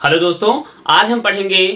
Hello दोस्तों, आज हम पढ़ेंगे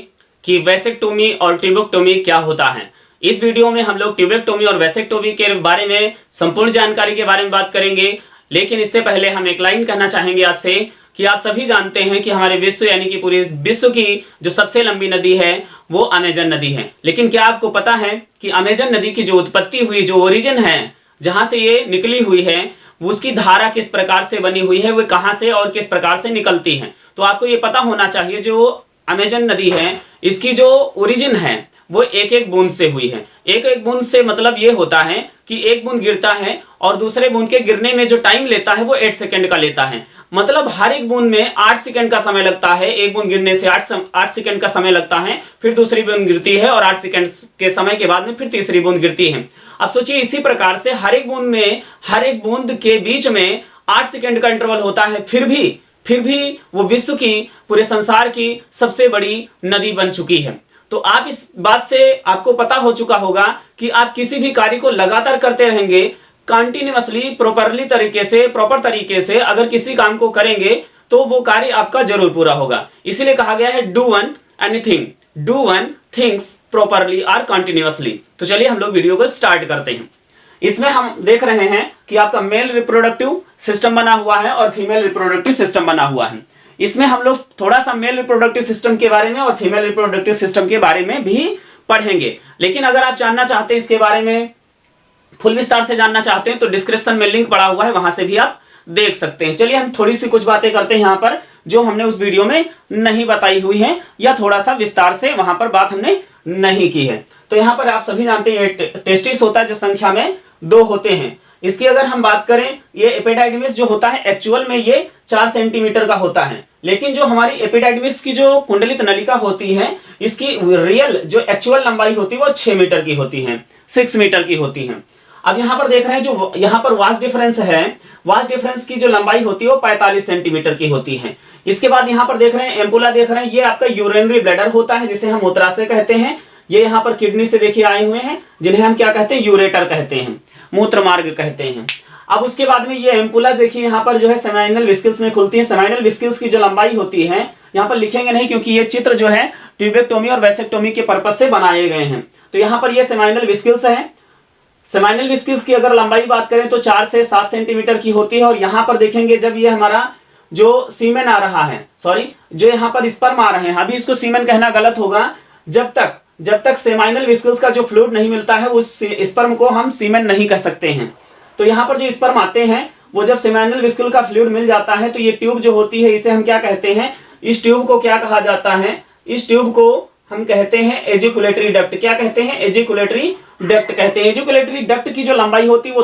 कि वैसेक्टोमी और ट्यूबेक्टोमी क्या होता है। इस वीडियो में हम लोग ट्यूबेक्टोमी और वैसेक्टोमी के बारे में संपूर्ण जानकारी के बारे में बात करेंगे। लेकिन इससे पहले हम एक लाइन कहना चाहेंगे आपसे कि आप सभी जानते हैं कि हमारे विश्व यानी कि पूरे विश्व की जो सबसे लंबी नदी है वो अमेजन नदी है। लेकिन क्या आपको पता है कि अमेजन नदी की जो उत्पत्ति हुई, जो ओरिजिन है, जहां से ये निकली हुई है, उसकी धारा किस प्रकार से बनी हुई है, वो कहां से और किस प्रकार से निकलती है। तो आपको ये पता होना चाहिए जो अमेजन नदी है इसकी जो ओरिजिन है वो एक एक बूंद से हुई है। एक एक बूंद से मतलब ये होता है कि एक बूंद गिरता है और दूसरे बूंद के गिरने में जो टाइम लेता है वो 8 सेकंड का लेता है। मतलब हर एक बूंद में 8 सेकंड का समय लगता है। एक बूंद गिरने से 8 सेकंड का समय लगता है, फिर दूसरी बूंद गिरती है और 8 सेकंड के समय के बाद में फिर तीसरी बूंद गिरती है। अब सोचिए, इसी प्रकार से हर एक बूंद के बीच में 8 सेकंड का इंटरवल होता है। फिर भी वो विश्व की, पूरे संसार की सबसे बड़ी नदी बन चुकी है। तो आप इस बात से आपको पता हो चुका होगा कि आप किसी भी कार्य को लगातार करते रहेंगे, कंटिन्यूअसली प्रॉपर तरीके से अगर किसी काम को करेंगे तो वो कार्य आपका जरूर पूरा होगा। इसीलिए कहा गया है डू वन थिंग्स प्रॉपरली और कंटिन्यूअसली। तो चलिए हम लोग वीडियो को स्टार्ट करते हैं। इसमें हम देख रहे हैं कि आपका मेल रिप्रोडक्टिव सिस्टम बना हुआ है और फीमेल रिप्रोडक्टिव सिस्टम बना हुआ है। इसमें हम लोग थोड़ा सा मेल रिप्रोडक्टिव सिस्टम के बारे में और फीमेल रिप्रोडक्टिव सिस्टम के बारे में भी पढ़ेंगे। लेकिन अगर आप जानना चाहते हैं, इसके बारे में फुल विस्तार से जानना चाहते हैं, तो डिस्क्रिप्शन में लिंक पड़ा हुआ है, वहां से भी आप देख सकते हैं। चलिए हम थोड़ी सी कुछ बातें करते हैं यहाँ पर जो हमने उस वीडियो में नहीं बताई हुई है, या थोड़ा सा विस्तार से वहां पर बात हमने नहीं की है। तो यहाँ पर आप सभी जानते हैं टेस्टिस होता है जो संख्या में 2 होते हैं। इसकी अगर हम बात करें, ये एपिडाइडिमिस जो होता है एक्चुअल में ये 4 सेंटीमीटर का होता है। लेकिन जो हमारी एपिडाइडिमिस की जो कुंडलित नलिका होती है, इसकी रियल जो एक्चुअल लंबाई होती है वो 6 मीटर की होती है, 6 मीटर की होती है। अब यहाँ पर देख रहे हैं जो यहाँ पर वास्ट डिफरेंस है, वास्ट डिफरेंस की जो लंबाई होती है वो 45 सेंटीमीटर की होती है। इसके बाद यहाँ पर देख रहे हैं एम्पुला देख रहे हैं, ये आपका यूरिनरी ब्लैडर होता है जिसे हम मूत्राशय कहते हैं। ये यहाँ पर किडनी से देखिए आए हुए हैं, जिन्हें हम क्या कहते हैं, यूरेटर कहते हैं, मूत्र मार्ग कहते हैं। अब उसके बाद में ये एम्पुला देखिए यहाँ पर जो है सेमाइनल विस्किल्स में खुलती है। सेमाइनल विस्किल्स की जो लंबाई होती है, यहाँ पर लिखेंगे नहीं क्योंकि ये चित्र जो है ट्यूबेक्टोमी और वैसेक्टोमी के पर्पज से बनाए गए हैं। तो यहाँ पर ये सेमाइनल विस्किल्स है। सेमाइनल विस्किल्स की अगर लंबाई बात करें तो 4 से 7 सेंटीमीटर की होती है। और यहाँ पर देखेंगे जब ये हमारा जो सीमेन आ रहा है, सॉरी जो यहाँ पर स्पर्म आ रहे हैं, अभी इसको सीमेन कहना गलत होगा, जब तक सेमाइनल विस्किल्स का जो फ्लूइड नहीं मिलता है उस स्पर्म को हम सीमेन नहीं कह सकते हैं। तो यहाँ पर जो स्पर्म आते हैं वो जब सेमाइनल विस्किल का फ्लूइड मिल जाता है तो ये ट्यूब जो होती है इसे हम क्या कहते हैं, इस ट्यूब को क्या कहा जाता है, इस ट्यूब को हम कहते हैं एजिकुलेटरी डक्ट। क्या कहते हैं, एजिकुलेटरी डक्ट कहते हैं। एजिकुलेटरी डक्ट की जो लंबाई होती है वो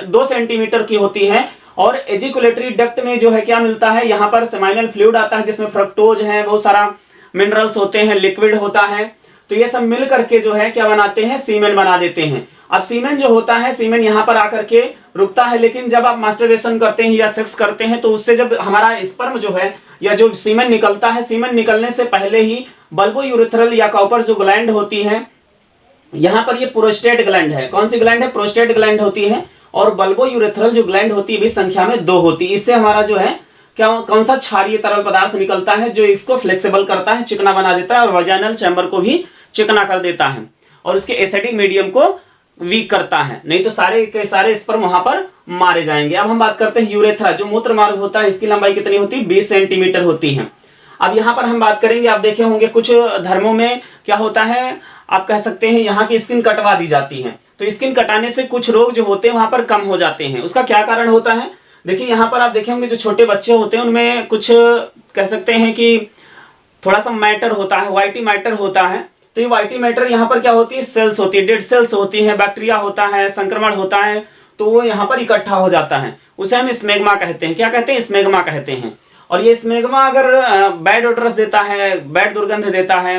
2 सेंटीमीटर की होती है। और एजिकुलेटरी डक्ट में जो है क्या मिलता है, यहाँ पर सेमाइनल फ्लूइड आता है जिसमें फ्रक्टोज है, बहुत सारा मिनरल्स होते हैं, लिक्विड होता है। तो ये सब मिल करके जो है क्या बनाते हैं, सीमेन बना देते हैं। अब सीमेन जो होता है, सीमेन यहाँ पर आकर के रुकता है। लेकिन जब आप मास्टरबेशन करते हैं या सेक्स करते हैं तो उससे जब हमारा स्पर्म जो है या जो सीमेन निकलता है, सीमेन निकलने से पहले ही बल्बो यूरेथ्रल या कॉपर जो ग्लैंड होती है, यहाँ पर ये प्रोस्टेट ग्लैंड है। कौन सी ग्लैंड है, प्रोस्टेट ग्लैंड होती है। और बल्बो यूरेथ्रल जो ग्लैंड होती है भी संख्या में 2 होती है। इससे हमारा जो है कौन सा क्षारीय तरल पदार्थ निकलता है जो इसको फ्लेक्सिबल करता है, चिकना बना देता है और वजाइनल चैम्बर को भी चिकना कर देता है और उसके एसिडिक मीडियम को वीक करता है। नहीं तो सारे के सारे स्पर्म वहां पर मारे जाएंगे। अब हम बात करते हैं यूरेथ्रा, जो मूत्र मार्ग होता है, इसकी लंबाई कितनी होती है, 20 सेंटीमीटर होती है। अब यहाँ पर हम बात करेंगे, आप देखे होंगे कुछ धर्मों में क्या होता है, आप कह सकते हैं यहाँ की स्किन कटवा दी जाती है। तो स्किन कटाने से कुछ रोग जो होते हैं वहां पर कम हो जाते हैं। उसका क्या कारण होता है, देखिए यहाँ पर आप देखे होंगे जो छोटे बच्चे होते हैं उनमें कुछ कह सकते हैं कि थोड़ा सा मैटर होता है, व्हाइटी मैटर होता है। तो ये व्हाइटी मैटर यहाँ पर क्या होती है, सेल्स होती है, डेड सेल्स होती है, बैक्टीरिया होता है, संक्रमण होता है, तो वो यहाँ पर इकट्ठा हो जाता है। उसे हम स्मेग्मा कहते हैं। क्या कहते हैं, स्मेग्मा कहते हैं। और ये स्मेग्मा अगर बैड ओडरस देता है, बैड दुर्गंध देता है,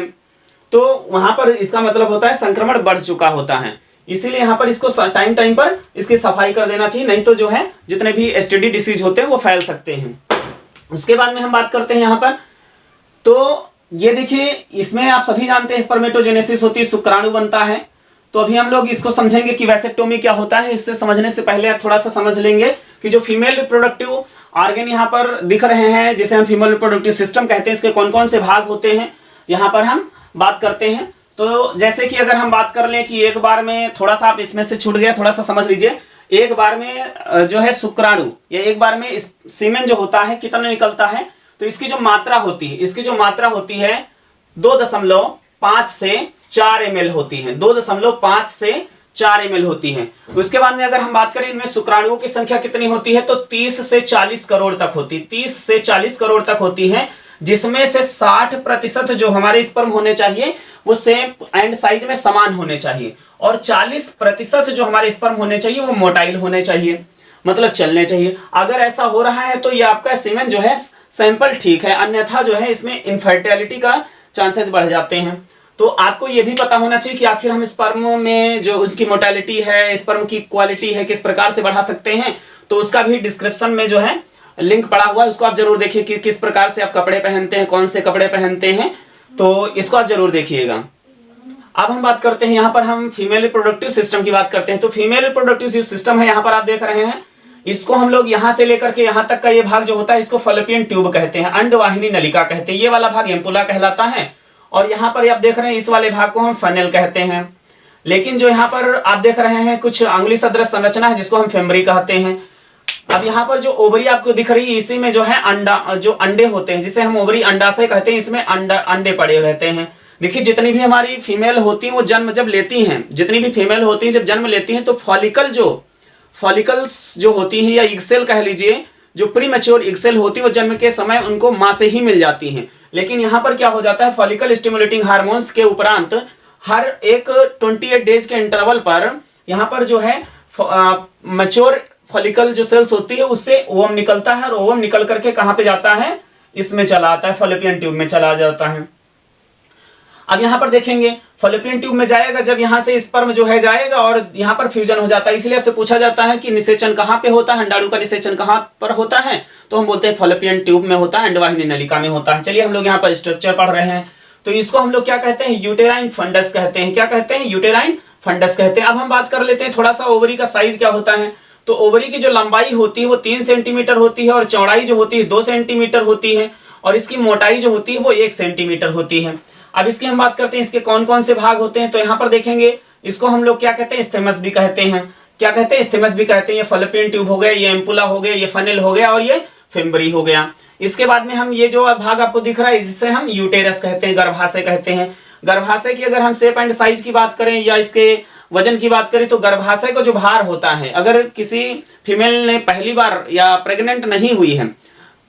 तो वहां पर इसका मतलब होता है संक्रमण बढ़ चुका होता है। इसीलिए यहाँ पर इसको टाइम पर इसकी सफाई कर देना चाहिए, नहीं तो जो है जितने भी एसटीडी डिसीज होते हैं वो फैल सकते हैं। उसके बाद में हम बात करते हैं यहाँ पर, तो ये देखिए इसमें आप सभी जानते हैं स्पर्मेटोजेनेसिस होती है, शुक्राणु बनता है। तो अभी हम लोग इसको समझेंगे कि वैसेक्टोमी क्या होता है। इससे समझने से पहले आप थोड़ा सा समझ लेंगे कि जो फीमेल रिप्रोडक्टिव ऑर्गन यहाँ पर दिख रहे हैं, जिसे हम फीमेल रिप्रोडक्टिव सिस्टम कहते हैं, इसके कौन कौन से भाग होते हैं यहाँ पर हम बात करते हैं। तो जैसे कि अगर हम बात कर लें कि एक बार में, थोड़ा सा आप इसमें से छूट गया, थोड़ा सा समझ लीजिए, एक बार में जो है शुक्राणु या एक बार में सीमेन जो होता है कितना निकलता है, तो इसकी जो मात्रा होती है, 2.5 से 4 ml होती है, 2.5 से 4 ml होती है। उसके बाद में अगर हम बात करें इनमें शुक्राणुओं की संख्या कितनी होती है, तो 30 से 40 करोड़ तक होती है, 30 से 40 करोड़ तक होती है, जिसमें से 60% जो हमारे स्पर्म होने चाहिए वो सेम एंड साइज में समान होने चाहिए, और 40% जो हमारे स्पर्म होने चाहिए वो मोटाइल होने चाहिए, मतलब चलने चाहिए। अगर ऐसा हो रहा है तो ये आपका सीमेन जो है सैंपल ठीक है, अन्यथा जो है इसमें इनफर्टिलिटी का चांसेस बढ़ जाते हैं। तो आपको ये भी पता होना चाहिए कि आखिर हम स्पर्म में जो उसकी मोटालिटी है, स्पर्म की क्वालिटी है, किस प्रकार से बढ़ा सकते हैं, तो उसका भी डिस्क्रिप्शन में जो है लिंक पड़ा हुआ है, उसको आप जरूर देखिए कि किस प्रकार से आप कपड़े पहनते हैं, कौन से कपड़े पहनते हैं, तो इसको आप जरूर देखिएगा। अब हम बात करते हैं, यहाँ पर हम फीमेल रिप्रोडक्टिव सिस्टम की बात करते हैं। तो फीमेल रिप्रोडक्टिव सिस्टम है, यहाँ पर आप देख रहे हैं, इसको हम लोग यहाँ से लेकर के यहाँ तक का ये भाग जो होता है इसको फैलोपियन ट्यूब कहते हैं, अंडवाहिनी नलिका कहते हैं, ये वाला भाग एम्पुला कहलाता है, और यहाँ पर आप देख रहे हैं इस वाले भाग को हम फनेल कहते हैं। लेकिन जो यहाँ पर आप देख रहे हैं कुछ अंगुली सदृश संरचना है जिसको हम फेमरी कहते हैं। अब यहाँ पर जो ओवरी आपको दिख रही है, इसी में जो है अंडा, जो अंडे होते हैं जिसे हम ओवरी अंडाशय कहते हैं, इसमें अंडे पड़े रहते हैं। देखिए जितनी भी हमारी फीमेल होती हैं वो जन्म जब लेती हैं, जितनी भी फीमेल होती हैं जब जन्म लेती हैं, तो फॉलिकल्स जो होती हैं या इगसेल कह लीजिए, जो प्रीमैच्योर इगसेल होती है वो जन्म के समय उनको मां से ही मिल जाती हैं। लेकिन यहाँ पर क्या हो जाता है, फॉलिकल स्टिमुलेटिंग हार्मोन्स के उपरांत हर एक 28 डेज के इंटरवल पर यहाँ पर जो है मैच्योर फॉलिकल जो सेल्स होती है उससे ओवम निकलता है, और ओवम निकल करके कहाँ पे जाता है, इसमें चला आता है, फैलोपियन ट्यूब में चला जाता है। अब यहाँ पर देखेंगे फैलोपियन ट्यूब में जाएगा, जब यहाँ से स्पर्म जो है जाएगा और यहाँ पर फ्यूजन हो जाता है, इसलिए आपसे पूछा जाता है कि निषेचन कहाँ पे होता है, अंडाणु का निषेचन कहाँ पर होता है, तो हम बोलते हैं फैलोपियन ट्यूब में होता है, अंडवाहिनी नलिका में होता है। चलिए हम लोग यहाँ पर स्ट्रक्चर पढ़ रहे हैं, तो इसको हम लोग क्या कहते हैं, यूटेराइन फंडस कहते हैं। क्या कहते हैं, यूटेराइन फंडस कहते हैं। अब हम बात कर लेते हैं थोड़ा सा ओवरी का साइज क्या होता है। तो ओवरी की जो लंबाई होती है वो 3 सेंटीमीटर होती है, और चौड़ाई जो होती है 2 सेंटीमीटर होती है, और इसकी मोटाई जो होती है वो 1 सेंटीमीटर होती है। अब इसकी हम बात करते हैं इसके कौन कौन से भाग होते हैं। तो यहाँ पर देखेंगे इसको हम लोग क्या कहते हैं, स्टेमस भी कहते हैं। क्या कहते हैं, स्टेमस भी कहते हैं। ये फैलोपियन ट्यूब हो गया, ये एम्पुला हो गया, ये फनेल हो गया, और ये फेम्बरी हो गया। इसके बाद में हम ये जो भाग आपको दिख रहा है जिसे हम यूटेरस कहते हैं, गर्भाशय कहते हैं। गर्भाशय की अगर हम शेप एंड साइज की बात करें या इसके वजन की बात करें, तो गर्भाशय का जो भार होता है, अगर किसी फीमेल ने पहली बार या प्रेग्नेंट नहीं हुई है,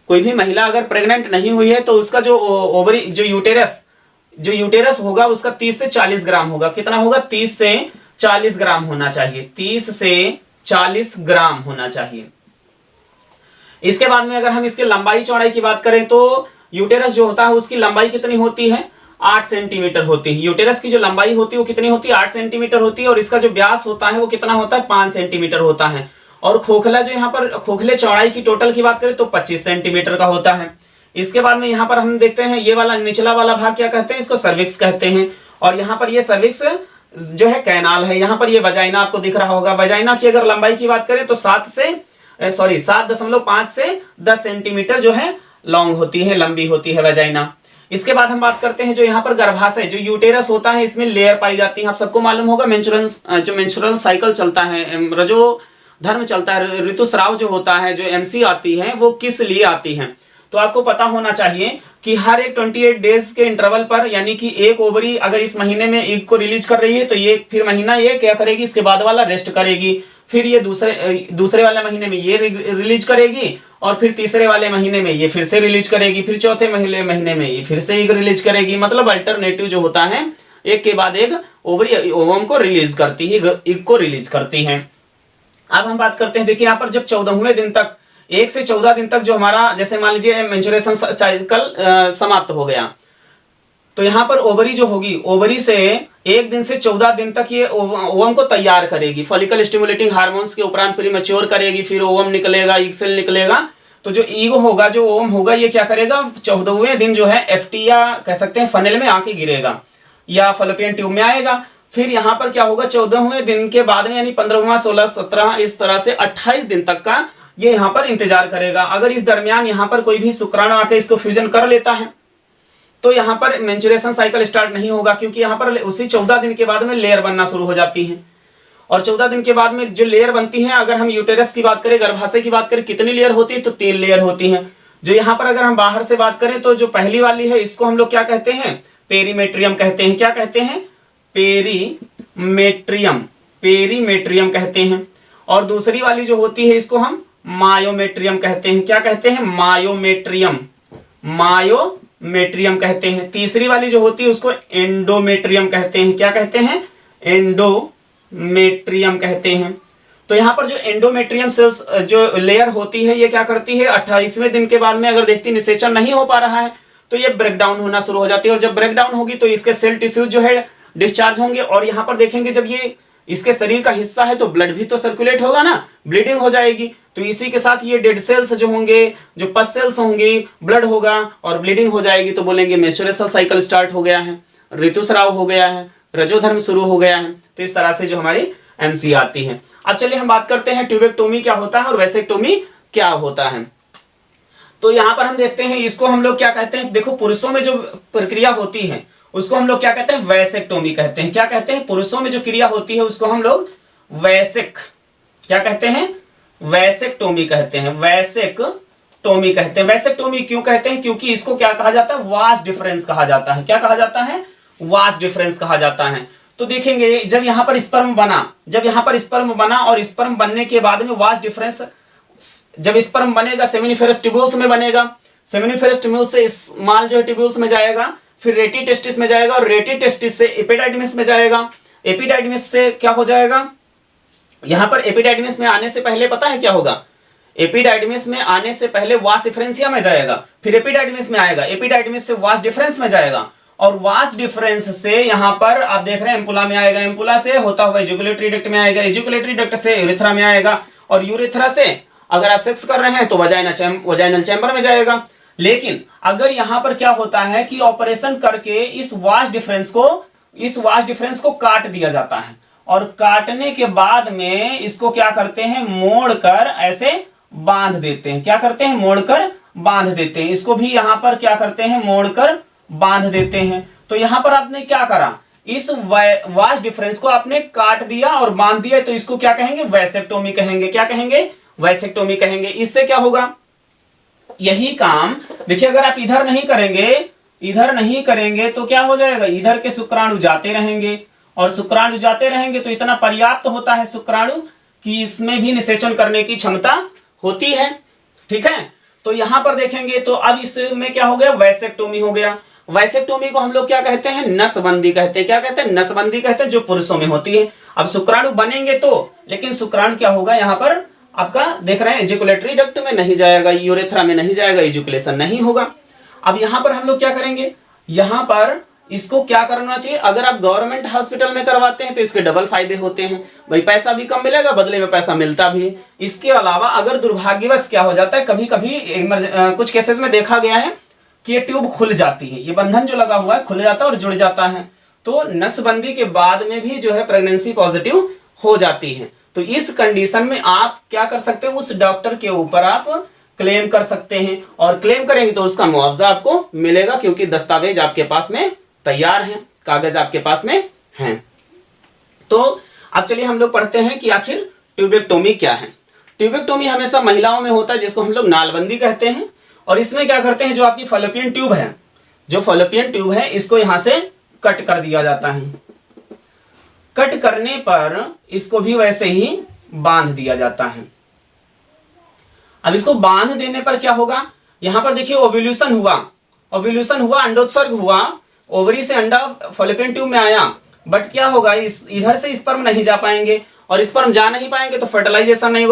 कोई भी महिला अगर प्रेग्नेंट नहीं हुई है, तो उसका जो ओवरी जो यूटेरस होगा उसका 30 से 40 ग्राम होगा। कितना होगा, 30 से 40 ग्राम होना चाहिए, 30 से 40 ग्राम होना चाहिए। इसके बाद में अगर हम इसके लंबाई चौड़ाई की बात करें, तो यूटेरस जो होता है उसकी लंबाई कितनी होती है, 8 सेंटीमीटर होती है। यूटेरस की जो लंबाई होती है वो कितनी होती है, 8 सेंटीमीटर होती है, और इसका जो व्यास होता है वो कितना होता है, 5 सेंटीमीटर होता है। और खोखला जो यहाँ पर खोखले चौड़ाई की टोटल की बात करें तो 25 सेंटीमीटर का होता है। इसके बाद में यहाँ पर हम देखते हैं ये वाला निचला वाला भाग क्या कहते हैं, इसको सर्विक्स कहते हैं। और यहाँ पर ये सर्विक्स जो है कैनाल है। यहाँ पर ये वजाइना आपको दिख रहा होगा। वजाइना की अगर लंबाई की बात करें तो 7.5 से 10 सेंटीमीटर जो है लॉन्ग होती है, लंबी होती है वजाइना। इसके बाद हम बात करते हैं जो यहाँ पर गर्भाशय जो यूटेरस होता है, इसमें लेयर पाई जाती है। आप सबको मालूम होगा मेंस्ट्रुअल साइकिल चलता है, रजो धर्म चलता है, ऋतुस्राव जो होता है, जो एमसी आती है वो किस लिए आती है। तो आपको पता होना चाहिए कि हर एक 28 डेज के इंटरवल पर, यानी कि एक ओवरी अगर इस महीने में एक को रिलीज कर रही है तो ये फिर महीना ये क्या करेगी, इसके बाद वाला रेस्ट करेगी, फिर ये दूसरे वाले महीने में ये रिलीज करेगी, और फिर तीसरे वाले महीने में ये फिर से रिलीज करेगी, फिर चौथे महीने में ये फिर से एक रिलीज करेगी। मतलब अल्टरनेटिव जो होता है, एक के बाद एक ओवरी ओवम को रिलीज करती है, एक को रिलीज करती है। अब हम बात करते हैं, देखिए यहाँ पर जब 14वें दिन तक, 1 से 14 दिन तक जो हमारा, जैसे मान लीजिए मेंस्ट्रुएशन साइकिल समाप्त हो गया, तो यहाँ पर ओवरी जो होगी, ओवरी से 1 दिन से 14 दिन तक ये ओवम को तैयार करेगी, फॉलिकल स्टिमुलेटिंग हार्मोन्स के उपरांत प्रीमैच्योर करेगी, फिर ओवम निकलेगा, ईग सेल निकलेगा। तो जो ईग होगा, जो ओवम होगा, ये क्या करेगा, 14वें दिन जो है एफटी या कह सकते हैं फनेल में आके गिरेगा या फैलोपियन ट्यूब में आएगा। फिर यहाँ पर क्या होगा, 14वें दिन के बाद में, यानी 15वां, 16, 17, इस तरह से 28 दिन तक का ये यहाँ पर इंतजार करेगा। अगर इस दरमियान यहाँ पर कोई भी शुक्राणु आके इसको फ्यूजन कर लेता है तो यहाँ पर मेंस्ट्रुएशन साइकिल स्टार्ट नहीं होगा, क्योंकि यहाँ पर उसी 14 दिन के बाद में लेयर बनना शुरू हो जाती है। और 14 दिन के बाद में जो लेयर बनती है, अगर हम यूटेरस की बात करें, गर्भाशय की बात करें, कितनी लेयर होती है? तो 3 लेयर होती है। जो यहाँ पर अगर हम बाहर से बात करें तो जो पहली वाली है इसको हम लोग क्या कहते हैं? पेरीमेट्रियम कहते हैं। क्या कहते हैं? पेरीमेट्रियम, पेरीमेट्रियम कहते हैं। और दूसरी वाली जो होती है इसको हम मायोमेट्रियम कहते हैं। क्या कहते हैं? मायोमेट्रियम, मायोमेट्रियम कहते हैं। तीसरी वाली जो होती है उसको एंडोमेट्रियम कहते हैं। क्या कहते हैं? एंडोमेट्रियम कहते हैं। तो यहाँ पर जो एंडोमेट्रियम सेल्स जो लेयर होती है ये क्या करती है? 28वें दिन के बाद में अगर देखती निषेचन नहीं हो पा रहा है तो ये ब्रेक डाउन होना शुरू हो जाती है। और जब ब्रेक डाउन होगी तो इसके सेल टिश्यूज जो है डिस्चार्ज होंगे। और यहाँ पर देखेंगे जब ये इसके शरीर का हिस्सा है तो ब्लड भी तो सर्कुलेट होगा ना, ब्लीडिंग हो जाएगी। तो इसी के साथ ये डेड सेल्स जो होंगे, जो पस सेल्स होंगे, ब्लड होगा और ब्लीडिंग हो जाएगी, तो बोलेंगे मेंस्ट्रुएशन साइकिल स्टार्ट हो गया है, ऋतुस्राव हो गया है, रजोधर्म शुरू हो गया है। तो इस तरह से जो हमारी एमसी आती है। अब चलिए हम बात करते हैं ट्यूबेक्टोमी क्या होता है और वैसेक्टोमी क्या होता है। तो यहाँ पर हम देखते हैं इसको हम लोग क्या कहते हैं? देखो, पुरुषों में जो प्रक्रिया होती है उसको हम लोग क्या कहते हैं? वैसेक्टोमी कहते हैं। क्या कहते हैं? पुरुषों में जो क्रिया होती है उसको हम लोग क्या कहते हैं? वैसेक्टोमी कहते हैं। वैसेक्टोमी कहते हैं। वैसेक्टोमी क्यों कहते हैं? क्योंकि इसको क्या कहा जाता है? वास डिफरेंस कहा जाता है। क्या कहा जाता है? वास डिफरेंस कहा जाता है। तो देखेंगे जब यहाँ पर स्पर्म बना, और स्पर्म बनने के बाद में वास डिफरेंस, जब स्पर्म बनेगा सेमिनिफेरस ट्यूब्यूल्स में बनेगा, सेमिनिफेरस ट्यूब्यूल से स्मॉल जो ट्यूब्यूल्स में जाएगा, फिर रेटी टेस्टिस में जाएगा, और रेटी टेस्टिस से एपिडाइडमिस में जाएगा, एपिडाइडमिस से क्या हो जाएगा? यहाँ पर एपिडाइडमिस में आने से पहले पता है क्या होगा? एपिडाइडमिस में आने से पहले वास डिफरेंसिया में जाएगा, फिर एपिडाइडमिस में आएगा, एपिडाइडमिस से वास डिफरेंस में जाएगा, और वास डिफरेंस से यहाँ पर आप देख रहे हैं एम्पुला में आएगा, एम्पुला से होता हुआ एजुकुलेटरी डक्ट में आएगा, एजुकुलेटरी डक्ट से यूरेथ्रा में आएगा, और यूरेथ्रा से अगर आप सेक्स कर रहे हैं तो वजाइनल चैम्बर में जाएगा। लेकिन अगर यहाँ पर क्या होता है कि ऑपरेशन करके इस वास डिफरेंस को काट दिया जाता है, और काटने के बाद में इसको क्या करते हैं? मोड़कर ऐसे बांध देते हैं। क्या करते हैं? मोड़कर बांध देते हैं। इसको भी यहाँ पर क्या करते हैं? मोड़कर बांध देते हैं। तो यहाँ पर आपने क्या करा? इस वास डिफरेंस को आपने काट दिया और बांध दिया, तो इसको क्या कहेंगे? वैसेक्टोमी कहेंगे। क्या कहेंगे? वैसेक्टोमी कहेंगे। इससे क्या होगा? यही काम देखिए, अगर आप इधर नहीं करेंगे तो क्या हो जाएगा? इधर के शुक्राणु जाते रहेंगे, और शुक्राणु जाते रहेंगे तो इतना पर्याप्त होता है शुक्राणु कि इसमें भी निषेचन करने की क्षमता होती है। ठीक है, तो यहां पर देखेंगे तो अब इसमें क्या हो गया? वैसेक्टोमी हो गया। वैसेक्टोमी को हम लोग क्या कहते हैं? नसबंदी कहते हैं। क्या कहते हैं? नसबंदी कहते हैं, जो पुरुषों में होती है। अब शुक्राणु बनेंगे तो, लेकिन शुक्राणु क्या होगा? यहाँ पर आपका देख रहे हैं एजुकुलेटरी डक्ट में नहीं जाएगा, यूरेथ्रा में नहीं जाएगा, एजुकुलेशन नहीं होगा। अब यहाँ पर हम लोग क्या करेंगे? यहाँ पर इसको क्या करना चाहिए? अगर आप गवर्नमेंट हॉस्पिटल में करवाते हैं तो इसके डबल फायदे होते हैं, भाई पैसा भी कम मिलेगा, बदले में पैसा मिलता भी है। इसके अलावा अगर दुर्भाग्यवश क्या हो जाता है, कभी कभी कुछ केसेस में देखा गया है कि ये ट्यूब खुल जाती है, ये बंधन जो लगा हुआ है खुल जाता है और जुड़ जाता है, तो नसबंदी के बाद में भी जो है प्रेगनेंसी पॉजिटिव हो जाती है। तो इस कंडीशन में आप क्या कर सकते हैं? उस डॉक्टर के ऊपर आप क्लेम कर सकते हैं, और क्लेम करेंगे तो उसका मुआवजा आपको मिलेगा, क्योंकि दस्तावेज आपके पास में तैयार हैं, कागज आपके पास में हैं। तो अब चलिए हम लोग पढ़ते हैं कि आखिर ट्यूबेक्टोमी क्या है। ट्यूबेक्टोमी हमेशा महिलाओं में होता है, जिसको हम लोग नालबंदी कहते हैं। और इसमें क्या करते हैं? जो आपकी फैलोपियन ट्यूब है, इसको यहां से कट कर दिया जाता है। कट करने पर इसको भी वैसे ही बांध दिया जाता है। अब इसको बांध देने पर क्या होगा? यहां पर देखिए ओव्यूलेशन हुआ, अंडोत्सर्ग हुआ, ओवरी से अंडा फैलोपियन ट्यूब में आया, बट क्या होगा? इधर से स्पर्म नहीं जा पाएंगे, और स्पर्म जा नहीं पाएंगे तो फर्टिलाइजेशन नहीं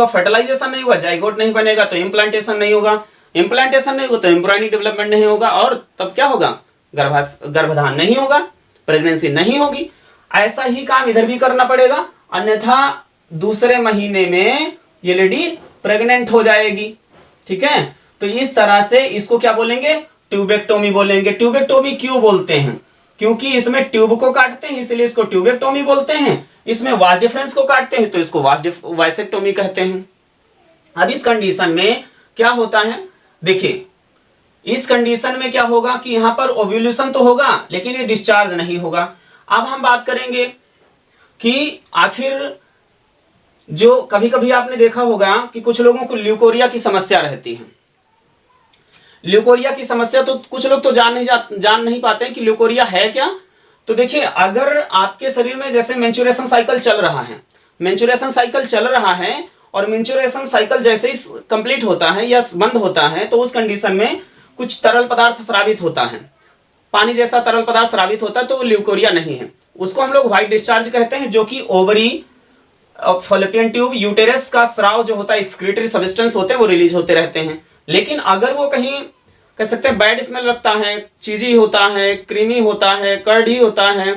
होगा, जाइगोट नहीं बनेगा तो इम्प्लांटेशन नहीं होगा तो एम्ब्रियोनिक डेवलपमेंट नहीं होगा, और तब क्या होगा? गर्भधान नहीं होगा, प्रेगनेंसी नहीं होगी। ऐसा ही काम इधर भी करना पड़ेगा, अन्यथा दूसरे महीने में ये लेडी प्रेग्नेंट हो जाएगी। ठीक है, तो इस तरह से इसको क्या बोलेंगे? ट्यूबेक्टोमी बोलेंगे। ट्यूबेक्टोमी क्यों बोलते हैं? क्योंकि इसमें ट्यूब को काटते हैं, इसलिए इसको ट्यूबेक्टोमी बोलते हैं। इसमें वास डिफरेंस को काटते हैं तो इसको वैसेक्टोमी कहते हैं। अब इस कंडीशन में क्या होता है, देखिए इस कंडीशन में क्या होगा कि यहां पर ओव्यूलेशन तो होगा लेकिन ये डिस्चार्ज नहीं होगा। अब हम बात करेंगे कि आखिर जो कभी कभी आपने देखा होगा कि कुछ लोगों को ल्यूकोरिया की समस्या रहती है। ल्यूकोरिया की समस्या तो कुछ लोग तो जान नहीं पाते हैं कि ल्यूकोरिया है क्या। तो देखिए, अगर आपके शरीर में जैसे मेंस्ट्रुएशन साइकिल चल रहा है, मेंस्ट्रुएशन साइकिल चल रहा है और मेंस्ट्रुएशन साइकिल जैसे ही कंप्लीट होता है या बंद होता है तो उस कंडीशन में कुछ तरल पदार्थ स्रावित होता है, पानी जैसा तरल पदार्थ स्रावित होता है, तो ल्यूकोरिया नहीं है। उसको हम लोग व्हाइट डिस्चार्ज कहते हैं, जो कि ओवरी, फॉलोपियन ट्यूब, यूटेरस का स्राव जो होता है, एक्सक्रीटरी सब्सटेंस होते हैं, वो रिलीज होते रहते हैं। लेकिन अगर वो कहीं कह सकते हैं बैड स्मेल लगता है, चीजी होता है, क्रीमी होता है, कर्डी होता है,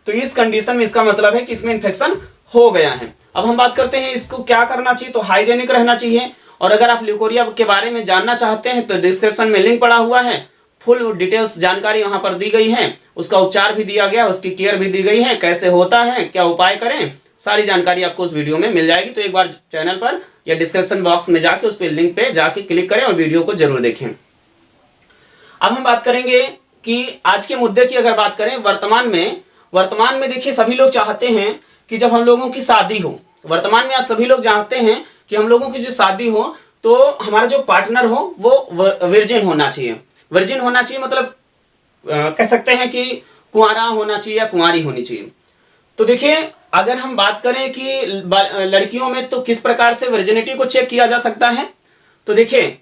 तो इस कंडीशन में इसका मतलब है कि इसमें इन्फेक्शन हो गया है। अब हम बात करते हैं इसको क्या करना चाहिए। तो हाइजेनिक रहना चाहिए। और अगर आप ल्यूकोरिया के बारे में जानना चाहते हैं तो डिस्क्रिप्शन में लिंक पड़ा हुआ है, फुल डिटेल्स जानकारी वहां पर दी गई है, उसका उपचार भी दिया गया, उसकी केयर भी दी गई है, कैसे होता है, क्या उपाय करें, सारी जानकारी आपको उस वीडियो में मिल जाएगी। तो एक बार चैनल पर या डिस्क्रिप्शन बॉक्स में जाके उस पर लिंक पे जाके क्लिक करें और वीडियो को जरूर देखें। अब हम बात करेंगे कि आज के मुद्दे की अगर बात करें, वर्तमान में देखिए सभी लोग चाहते हैं कि जब हम लोगों की शादी हो, वर्तमान में आप सभी लोग चाहते हैं कि हम लोगों की जो शादी हो तो हमारा जो पार्टनर हो वो वर्जिन होना चाहिए। वर्जिन होना चाहिए मतलब कह सकते हैं कि कुंवारा होना चाहिए या कुंवारी होनी चाहिए। तो देखिए, अगर हम बात करें कि लड़कियों में तो किस प्रकार से वर्जिनिटी को चेक किया जा सकता है, तो देखिए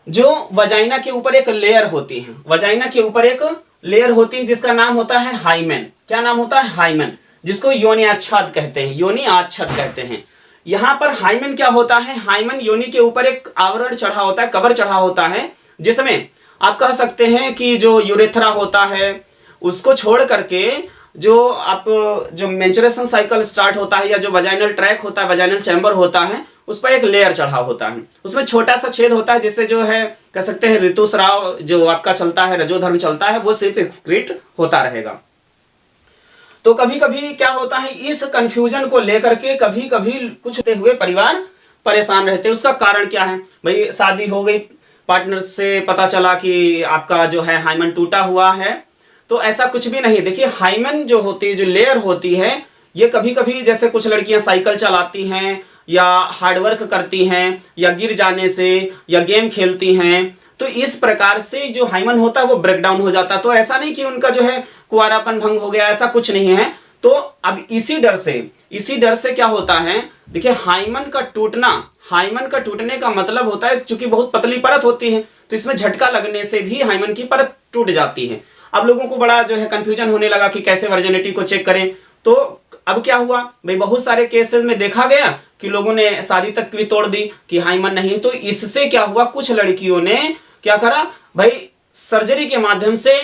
जो वजाइना के ऊपर एक लेयर होती है, वजाइना के ऊपर एक लेयर होती है जिसका नाम होता है हाइमेन। क्या नाम होता है? हाइमेन, जिसको योनि आच्छाद कहते हैं, योनि आच्छाद कहते हैं। यहां पर हाइमेन क्या होता है? हाइमेन योनि के ऊपर एक आवरण चढ़ा होता है, कवर चढ़ा होता है, जिसमें आप कह सकते हैं कि जो यूरेथ्रा होता है उसको छोड़ करके जो मेंस्ट्रुएशन साइकिल स्टार्ट होता है या जो वजाइनल ट्रैक होता है, वजाइनल चैम्बर होता है, उस पर एक लेयर चढ़ा होता है। उसमें छोटा सा छेद होता है जिससे जो है कह सकते हैं ऋतुस्राव जो आपका चलता है, रजोधर्म चलता है, वो सिर्फ एक्सक्रीट होता रहेगा। तो कभी कभी क्या होता है, इस कंफ्यूजन को लेकर के कभी कभी कुछ होते हुए परिवार परेशान रहते हैं। उसका कारण क्या है? भाई शादी हो गई, पार्टनर से पता चला कि आपका जो है हाइमन टूटा हुआ है, तो ऐसा कुछ भी नहीं। देखिए, हाइमन जो होती है, जो लेयर होती है, ये कभी कभी जैसे कुछ लड़कियां साइकिल चलाती हैं या हार्डवर्क करती हैं या गिर जाने से या गेम खेलती हैं, तो इस प्रकार से जो हाइमन होता है वो ब्रेक डाउन हो जाता है। तो ऐसा नहीं कि उनका जो है कुंवारापन भंग हो गया, ऐसा कुछ नहीं है। तो अब इसी डर से क्या होता है, देखिए हाइमन का टूटने का मतलब होता है, चूंकि बहुत पतली परत होती है तो इसमें झटका लगने से भी हाइमन की परत टूट जाती है। अब लोगों को बड़ा जो है कंफ्यूजन होने लगा कि कैसे वर्जिनिटी को चेक करें। तो अब क्या हुआ भाई, बहुत सारे केसेस में देखा गया कि लोगों ने शादी तक भी तोड़ दी कि हाइमन नहीं। तो इससे क्या हुआ, कुछ लड़कियों ने क्या करा भाई, सर्जरी के माध्यम से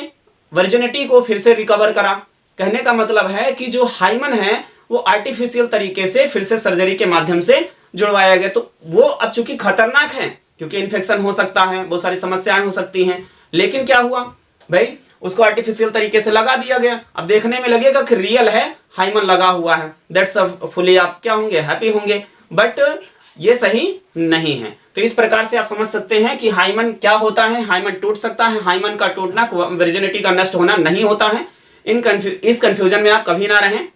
वर्जिनिटी को फिर से रिकवर करा। कहने का मतलब है कि जो हाइमन है वो आर्टिफिशियल तरीके से फिर से सर्जरी के माध्यम से जुड़वाया गया। तो वो अब चूंकि खतरनाक है, क्योंकि इन्फेक्शन हो सकता है, बहुत सारी समस्याएं हो सकती हैं, लेकिन क्या हुआ भाई, उसको आर्टिफिशियल तरीके से लगा दिया गया। अब देखने में लगेगा कि रियल है, हाइमन लगा हुआ है, दैट्स फुली आप क्या होंगे, हैप्पी होंगे, बट ये सही नहीं है। तो इस प्रकार से आप समझ सकते हैं कि हाइमन क्या होता है। हाइमन टूट सकता है, हाइमन का टूटना वर्जिनिटी का नष्ट होना नहीं होता है। इस कंफ्यूजन में आप कभी ना रहें।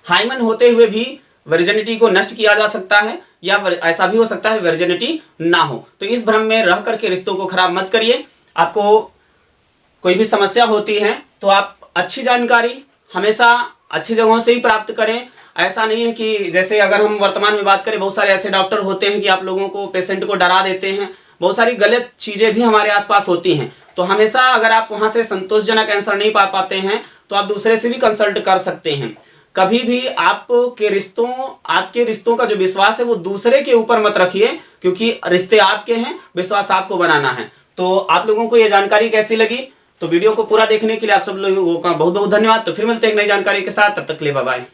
हाइमन होते हुए भी वर्जिनिटी को नष्ट किया जा सकता है या ऐसा भी हो सकता है वर्जिनिटी ना हो। तो इस भ्रम में रह करके रिश्तों को खराब मत करिए। आपको कोई भी समस्या होती है तो आप अच्छी जानकारी हमेशा अच्छी जगहों से ही प्राप्त करें। ऐसा नहीं है कि जैसे अगर हम वर्तमान में बात करें, बहुत सारे ऐसे डॉक्टर होते हैं कि आप लोगों को, पेशेंट को डरा देते हैं। बहुत सारी गलत चीजें भी हमारे आसपास होती हैं। तो हमेशा अगर आप वहां से संतोषजनक आंसर नहीं पा पाते हैं तो आप दूसरे से भी कंसल्ट कर सकते हैं। कभी भी आपके रिश्तों का जो विश्वास है वो दूसरे के ऊपर मत रखिए, क्योंकि रिश्ते आपके हैं, विश्वास आपको बनाना है। तो आप लोगों को ये जानकारी कैसी लगी? तो वीडियो को पूरा देखने के लिए आप सब लोगों का बहुत बहुत धन्यवाद। तो फिर मिलते हैं एक नई जानकारी के साथ, तब तक के लिए बाय बाय।